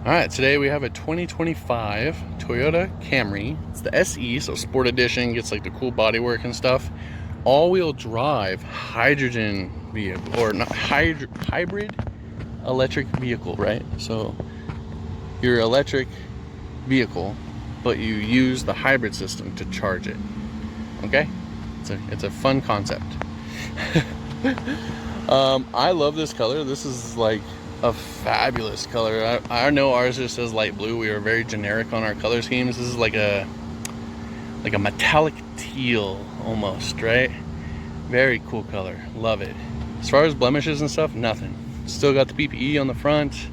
Alright, today we have a 2025 Toyota Camry. It's the SE, so Sport Edition, gets like the cool bodywork and stuff. All-wheel drive hydrogen vehicle, or not hybrid electric vehicle, right? So your electric vehicle, but you use the hybrid system to charge it. Okay? It's a fun concept. I love this color. This is like a fabulous color. I know ours just says light blue. We are very generic on our color schemes. This is like a metallic teal almost, right? Very cool color. Love it. As far as blemishes and stuff, nothing. Still got the PPE on the front.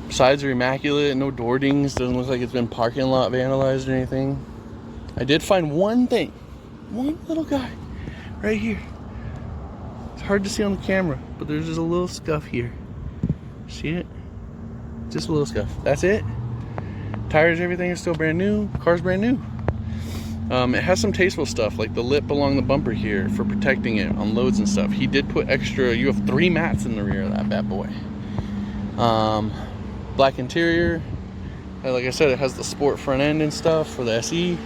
Sides are immaculate. No door dings. Doesn't look like it's been parking lot vandalized or anything. I did find one thing. One little guy right here. It's hard to see on the camera, but there's just a little scuff here. See it? Just a little scuff. That's it. Tires, everything is still brand new. Car's brand new. It has some tasteful stuff, like the lip along the bumper here for protecting it on loads and stuff. He did put extra, you have 3 mats in the rear of that bad boy. Black interior. Like I said, it has the sport front end and stuff for the SE.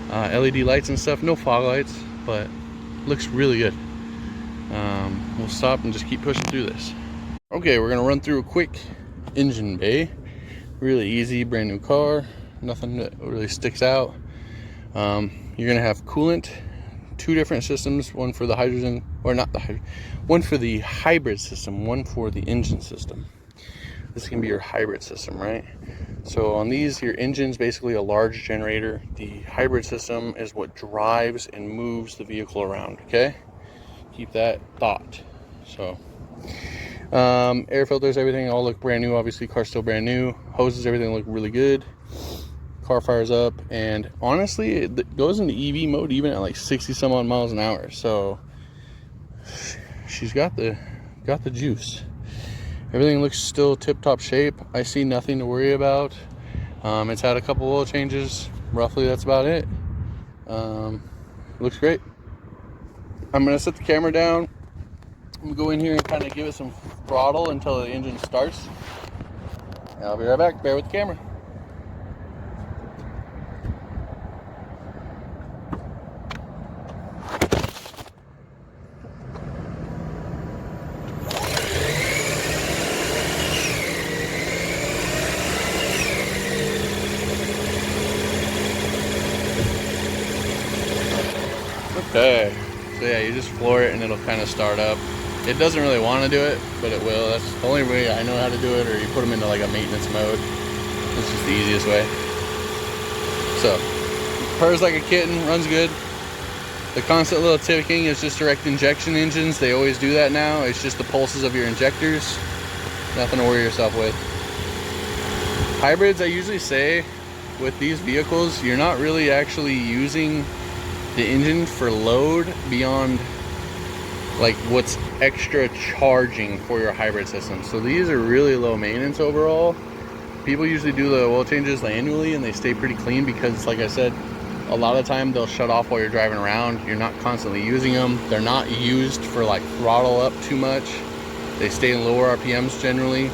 LED lights and stuff. No fog lights, but looks really good. We'll stop and just keep pushing through this. Okay, we're gonna run through a quick engine bay. Really easy, brand new car. Nothing that really sticks out. You're gonna have coolant, 2 different systems, one for the hydrogen, or not the hydrogen, one for the hybrid system, one for the engine system. This can be your hybrid system, right? So on these, your engine's basically a large generator. The hybrid system is what drives and moves the vehicle around, okay? Keep that thought. So air filters, everything all look brand new. Obviously, car's still brand new. Hoses, everything look really good. Car fires up, and honestly, it goes into EV mode even at like 60 some odd miles an hour. So she's got the juice. Everything looks still tip-top shape. I see nothing to worry about. It's had a couple oil changes. Roughly, that's about it. Looks great. I'm gonna set the camera down. I'm gonna go in here and kind of give it some throttle until the engine starts. And I'll be right back. Bear with the camera. Okay, so yeah, you just floor it and it'll kind of start up. It doesn't really want to do it, but it will. That's the only way I know how to do it, or you put them into like a maintenance mode. It's just the easiest way. So, purrs like a kitten, runs good. The constant little ticking is just direct injection engines. They always do that now. It's just the pulses of your injectors. Nothing to worry yourself with. Hybrids, I usually say, with these vehicles, you're not really actually using the engine for load beyond like what's extra charging for your hybrid system. So these are really low maintenance overall. People usually do the oil changes annually and they stay pretty clean because, like I said, a lot of time they'll shut off while you're driving around. You're not constantly using them. They're not used for like throttle up too much. They stay in lower RPMs generally.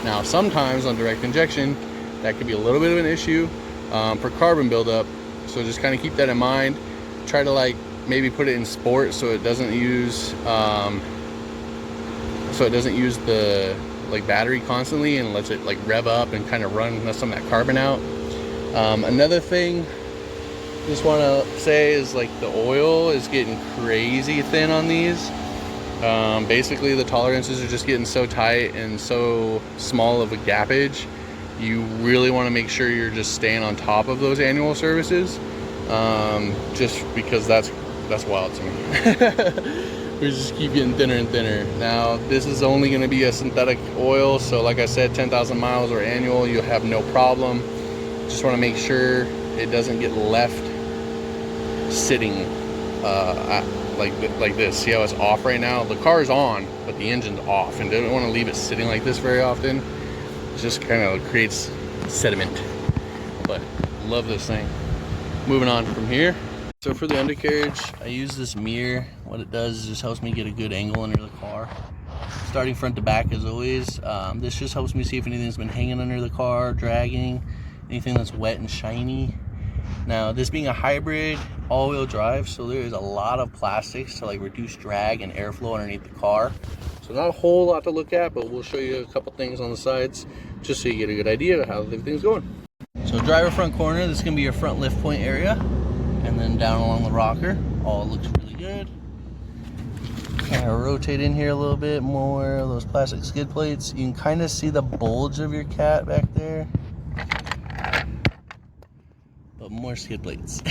Now sometimes on direct injection that could be a little bit of an issue for carbon buildup, so just kind of keep that in mind. Try to like maybe put it in sport so it doesn't use the like battery constantly, and lets it like rev up and kind of run some of that carbon out. Another thing just want to say is like the oil is getting crazy thin on these. Basically the tolerances are just getting so tight and so small of a gappage. You really want to make sure you're just staying on top of those annual services. Just because that's wild to me. We just keep getting thinner and thinner. Now this is only going to be a synthetic oil, so like I said, 10,000 miles or annual, you'll have no problem. Just want to make sure it doesn't get left sitting like this. See how it's off right now? The car is on, but the engine's off, and don't want to leave it sitting like this very often. It just kind of creates sediment. But love this thing. Moving on from here. So for the undercarriage, I use this mirror. What it does is just helps me get a good angle under the car. starting front to back as always. This just helps me see if anything's been hanging under the car, dragging, anything that's wet and shiny. Now, this being a hybrid all-wheel drive, so there is a lot of plastics to like reduce drag and airflow underneath the car. So not a whole lot to look at, but we'll show you a couple things on the sides just so you get a good idea of how everything's going. So driver front corner, this is gonna be your front lift point area, and then down along the rocker, all looks really good. Kind of rotate in here a little bit more of those plastic skid plates. You can kind of see the bulge of your cat back there, but more skid plates.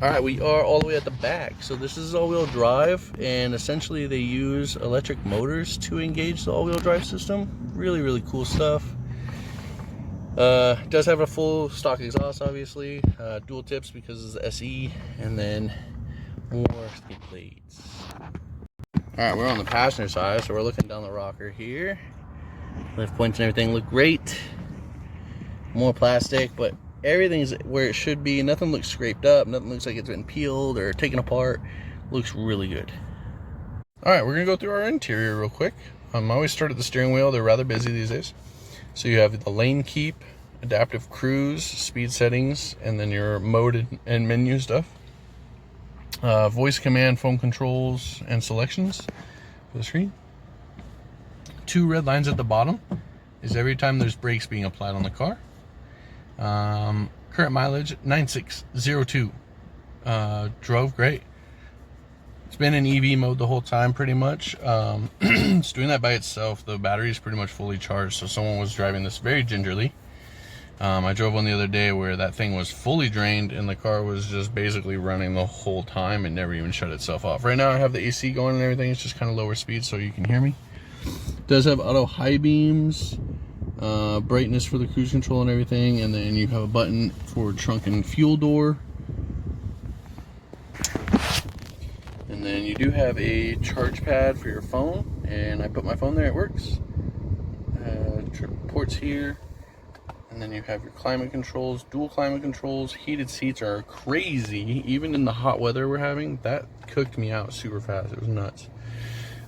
All right, we are all the way at the back. So this is all-wheel drive, and essentially they use electric motors to engage the all-wheel drive system. Really, really cool stuff. It does have a full stock exhaust, obviously. Dual tips because it's the SE, and then more skid plates. All right, we're on the passenger side, so we're looking down the rocker here. Lift points and everything look great. More plastic, but everything's where it should be. Nothing looks scraped up. Nothing looks like it's been peeled or taken apart. Looks really good. All right, we're gonna go through our interior real quick. I always start at the steering wheel. They're rather busy these days. So you have the lane keep, adaptive cruise, speed settings, and then your mode and menu stuff. Voice command, phone controls, and selections for the screen. 2 red lines at the bottom is every time there's brakes being applied on the car. Current mileage 9602. Drove great. It's been in EV mode the whole time pretty much. It's doing that by itself. The battery is pretty much fully charged, so someone was driving this very gingerly. I drove one the other day where that thing was fully drained and the car was just basically running the whole time and never even shut itself off. Right now I have the AC going and everything. It's just kind of lower speed so you can hear me. It does have auto high beams, brightness for the cruise control and everything, and then you have a button for trunk and fuel door. And then you do have a charge pad for your phone, and I put my phone there, it works. Ports here. And then you have your climate controls, dual climate controls. Heated seats are crazy. Even in the hot weather we're having, that cooked me out super fast. It was nuts.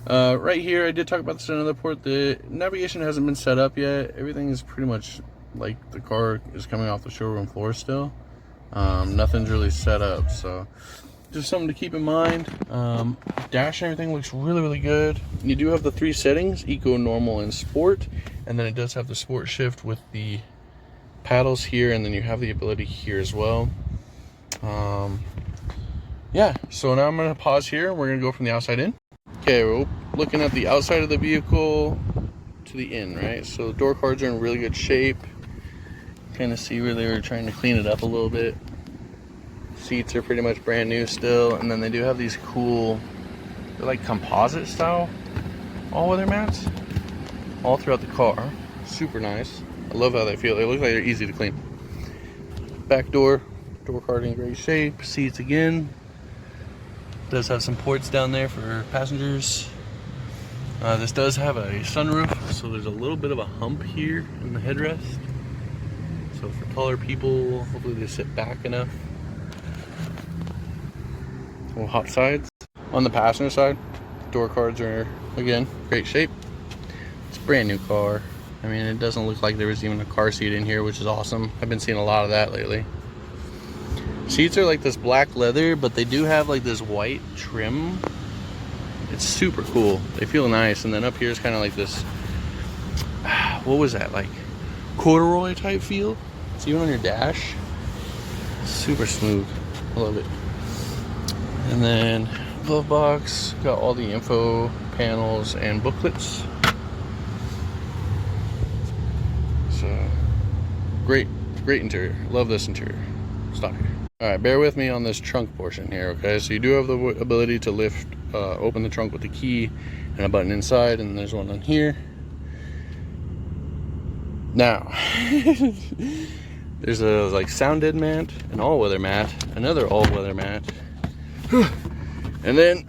Right here, I did talk about this in another port. The navigation hasn't been set up yet. Everything is pretty much like the car is coming off the showroom floor still. Nothing's really set up, so just something to keep in mind. Dash and everything looks really, really good. You do have the 3 settings, Eco, Normal, and Sport. And then it does have the Sport shift with the paddles here, and then you have the ability here as well. Yeah, so now I'm going to pause here. We're going to go from the outside in. Okay, we're looking at the outside of the vehicle to the in, right? So the door cards are in really good shape. Kind of see where they were trying to clean it up a little bit. Seats are pretty much brand new still, and then they do have these cool, they're like composite style all-weather mats all throughout the car. Super nice. I love how they feel. They look like they're easy to clean. Back door card in great shape. Seats again. Does have some ports down there for passengers. This does have a sunroof, so there's a little bit of a hump here in the headrest. So for taller people, hopefully they sit back enough. We'll hop sides. On the passenger side, door cards are again great shape. It's a brand new car. I mean, it doesn't look like there was even a car seat in here, which is awesome. I've been seeing a lot of that lately. Seats are like this black leather, but they do have like this white trim. It's super cool. They feel nice. And then up here is kind of like this, what was that, like corduroy type feel? It's even on your dash. Super smooth. I love it. And then glove box, got all the info panels and booklets. So great interior. Love this interior. Stop here. All right, bear with me on this trunk portion here, okay? So you do have the ability to lift, open the trunk with the key and a button inside, and there's one on here. Now, there's a like sound dead mat, an all-weather mat, another all-weather mat, and then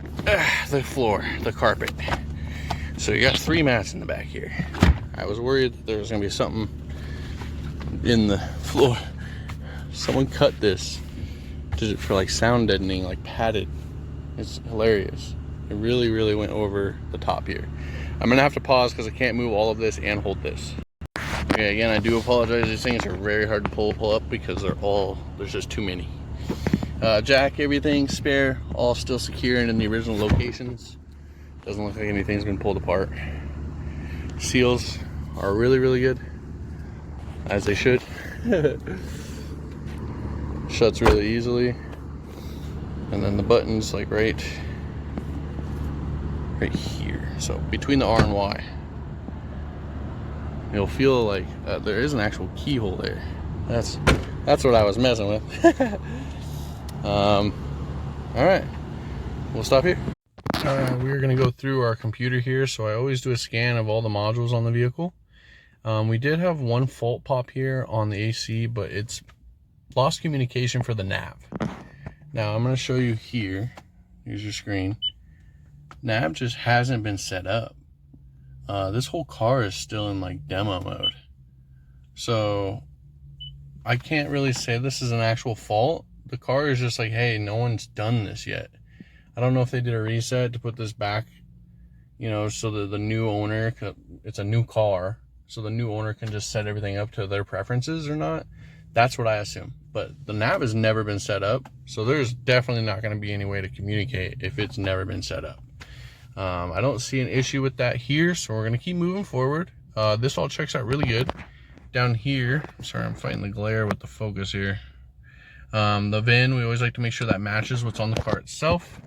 the floor, the carpet. So you got 3 mats in the back here. I was worried that there was gonna be something in the floor. Someone cut this for like sound deadening, like padded. It's hilarious. It really went over the top here. I'm gonna have to pause because I can't move all of this and hold this. Okay, again, I do apologize. These things are very hard to pull up because there's just too many. Jack, everything spare, all still secure and in the original locations. Doesn't look like anything's been pulled apart. Seals are really good, as they should. Shuts really easily. And then the buttons like right here. So between the R and Y, you'll feel like there is an actual keyhole there. That's what I was messing with. All right, we'll stop here. We're gonna go through our computer here. So I always do a scan of all the modules on the vehicle. We did have one fault pop here on the AC, but it's lost communication for the nav. Now I'm gonna show you here. Here's your screen. Nav just hasn't been set up. This whole car is still in like demo mode. So I can't really say this is an actual fault. The car is just like, hey, no one's done this yet. I don't know if they did a reset to put this back, you know, so that the new owner, it's a new car, so the new owner can just set everything up to their preferences or not. That's what I assume. But the nav has never been set up, so there's definitely not going to be any way to communicate if it's never been set up. I don't see an issue with that here, so we're going to keep moving forward. This all checks out really good. Down here, sorry, I'm fighting the glare with the focus here. The VIN, we always like to make sure that matches what's on the car itself.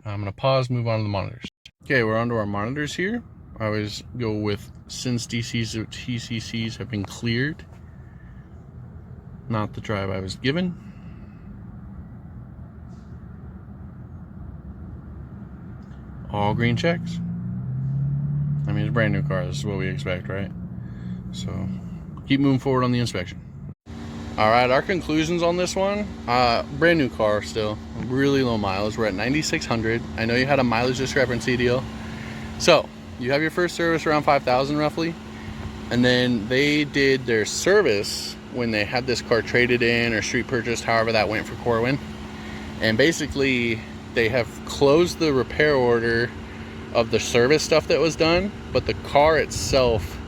I'm going to pause, move on to the monitors. Okay, we're onto our monitors here. I always go with since DCs or TCCs have been cleared. Not the drive I was given. All green checks. I mean, it's a brand new car. This is what we expect, right? So keep moving forward on the inspection. All right, our conclusions on this one. Brand new car still, really low mileage. We're at 9,600. I know you had a mileage discrepancy deal. So you have your first service around 5,000 roughly. And then they did their service when they had this car traded in or street purchased, however that went for Corwin. And basically they have closed the repair order of the service stuff that was done, but the car itself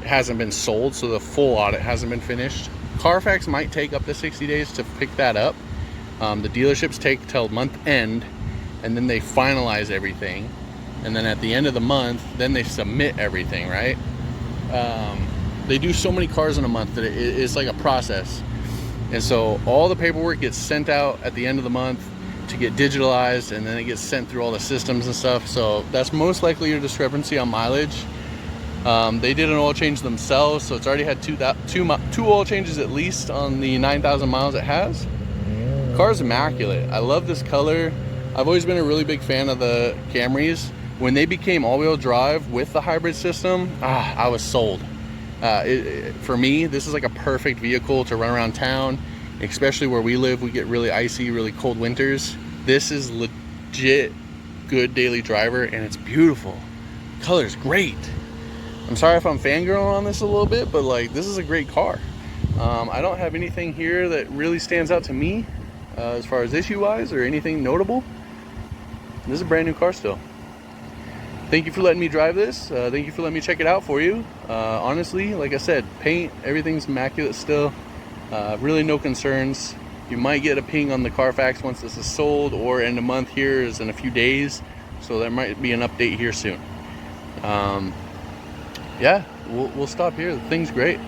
hasn't been sold, so the full audit hasn't been finished. Carfax might take up to 60 days to pick that up. The dealerships take till month end, and then they finalize everything. And then at the end of the month, then they submit everything, right? They do so many cars in a month that it's like a process. And so all the paperwork gets sent out at the end of the month to get digitalized, and then it gets sent through all the systems and stuff. So that's most likely your discrepancy on mileage. They did an oil change themselves, so it's already had two oil changes at least on the 9,000 miles it has. Car's immaculate. I love this color. I've always been a really big fan of the Camrys. When they became all-wheel drive with the hybrid system, I was sold. For me, this is like a perfect vehicle to run around town, especially where we live. We get really icy, really cold winters. This is legit good daily driver, and it's beautiful. The color's great. I'm sorry if I'm fangirling on this a little bit, but like, this is a great car. I don't have anything here that really stands out to me as far as issue-wise or anything notable. This is a brand new car still. Thank you for letting me drive this. Thank you for letting me check it out for you. Honestly, like I said, paint, everything's immaculate still. Really no concerns. You might get a ping on the Carfax once this is sold, or end of month here is in a few days. So there might be an update here soon. Yeah, we'll stop here. The thing's great.